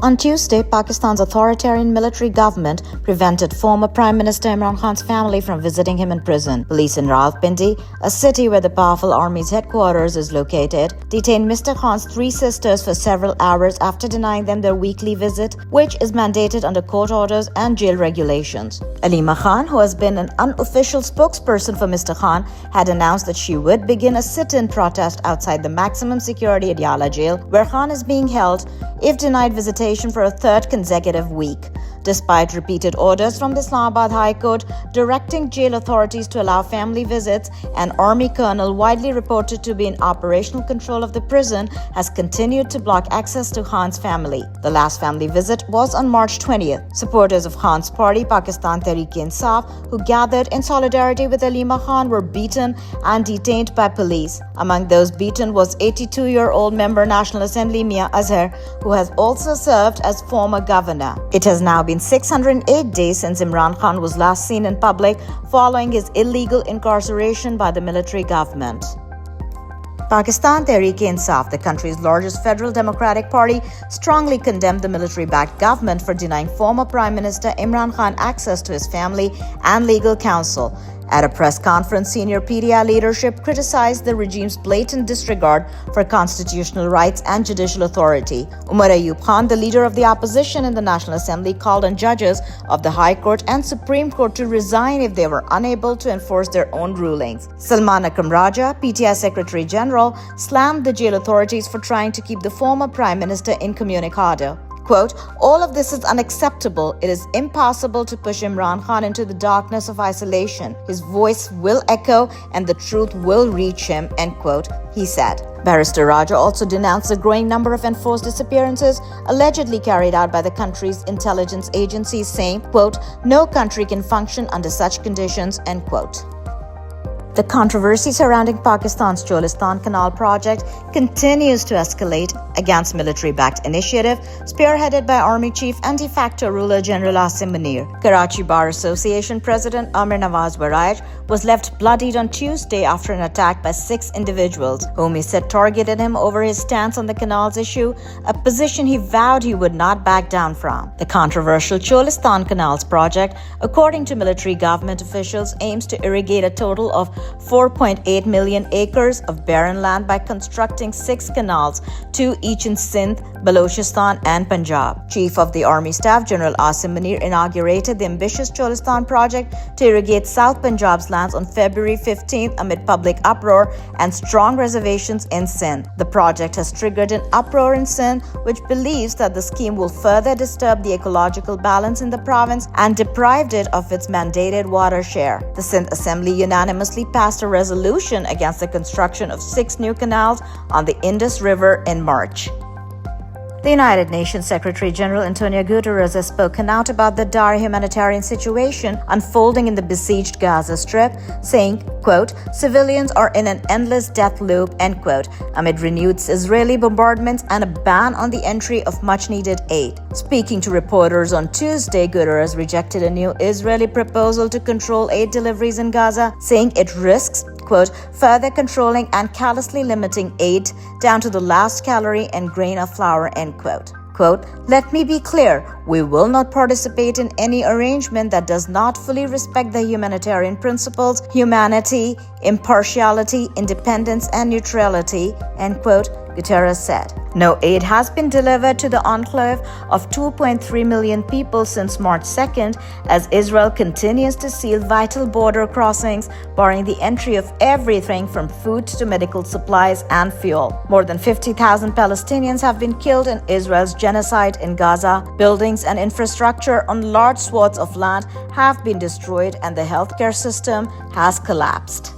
On Tuesday, Pakistan's authoritarian military government prevented former Prime Minister Imran Khan's family from visiting him in prison. Police in Rawalpindi, a city where the powerful army's headquarters is located, detained Mr. Khan's three sisters for several hours after denying them their weekly visit, which is mandated under court orders and jail regulations. Alima Khan, who has been an unofficial spokesperson for Mr. Khan, had announced that she would begin a sit-in protest outside the maximum security Adyala jail, where Khan is being held, if denied visitation for a third consecutive week. Despite repeated orders from the Islamabad High Court directing jail authorities to allow family visits, an army colonel widely reported to be in operational control of the prison has continued to block access to Khan's family. The last family visit was on March 20th. Supporters of Khan's party, Pakistan Tehreek-e-Insaf, who gathered in solidarity with Alima Khan, were beaten and detained by police. Among those beaten was 82-year-old member National Assembly Mia Azhar, who has also served as former governor. It has now been 608 days since Imran Khan was last seen in public following his illegal incarceration by the military government. Pakistan Tehreek-e-Insaf, the country's largest federal democratic party, strongly condemned the military-backed government for denying former Prime Minister Imran Khan access to his family and legal counsel. At a press conference, senior PDI leadership criticized the regime's blatant disregard for constitutional rights and judicial authority. Umar Ayub Khan, the leader of the opposition in the National Assembly, called on judges of the High Court and Supreme Court to resign if they were unable to enforce their own rulings. Salman Akram Raja, PTI Secretary General, slammed the jail authorities for trying to keep the former Prime Minister incommunicado. Quote, "All of this is unacceptable. It is impossible to push Imran Khan into the darkness of isolation. His voice will echo and the truth will reach him," end quote, he said. Barrister Raja also denounced the growing number of enforced disappearances allegedly carried out by the country's intelligence agencies, saying, quote, "No country can function under such conditions," end quote. The controversy surrounding Pakistan's Cholistan Canal project continues to escalate against military-backed initiative spearheaded by Army Chief and de facto ruler General Asim Munir. Karachi Bar Association President Amir Nawaz Waraij was left bloodied on Tuesday after an attack by 6 individuals, whom he said targeted him over his stance on the canal's issue, a position he vowed he would not back down from. The controversial Cholistan Canals project, according to military government officials, aims to irrigate a total of 4.8 million acres of barren land by constructing 6 canals, 2 each in Sindh, Balochistan and Punjab. Chief of the Army Staff General Asim Munir inaugurated the ambitious Cholistan project to irrigate South Punjab's lands on February 15th amid public uproar and strong reservations in Sindh. The project has triggered an uproar in Sindh, which believes that the scheme will further disturb the ecological balance in the province and deprived it of its mandated water share. The Sindh Assembly unanimously passed a resolution against the construction of 6 new canals on the Indus River in March. The United Nations Secretary General Antonio Guterres has spoken out about the dire humanitarian situation unfolding in the besieged Gaza Strip, saying, quote, "Civilians are in an endless death loop," end quote, amid renewed Israeli bombardments and a ban on the entry of much-needed aid. Speaking to reporters on Tuesday, Guterres rejected a new Israeli proposal to control aid deliveries in Gaza, saying it risks, quote, "further controlling and callously limiting aid down to the last calorie and grain of flour," end quote. Quote, "Let me be clear, we will not participate in any arrangement that does not fully respect the humanitarian principles, humanity, impartiality, independence, and neutrality," end quote, Guterres said. No aid has been delivered to the enclave of 2.3 million people since March 2nd, as Israel continues to seal vital border crossings, barring the entry of everything from food to medical supplies and fuel. More than 50,000 Palestinians have been killed in Israel's genocide in Gaza. Buildings and infrastructure on large swaths of land have been destroyed, and the healthcare system has collapsed.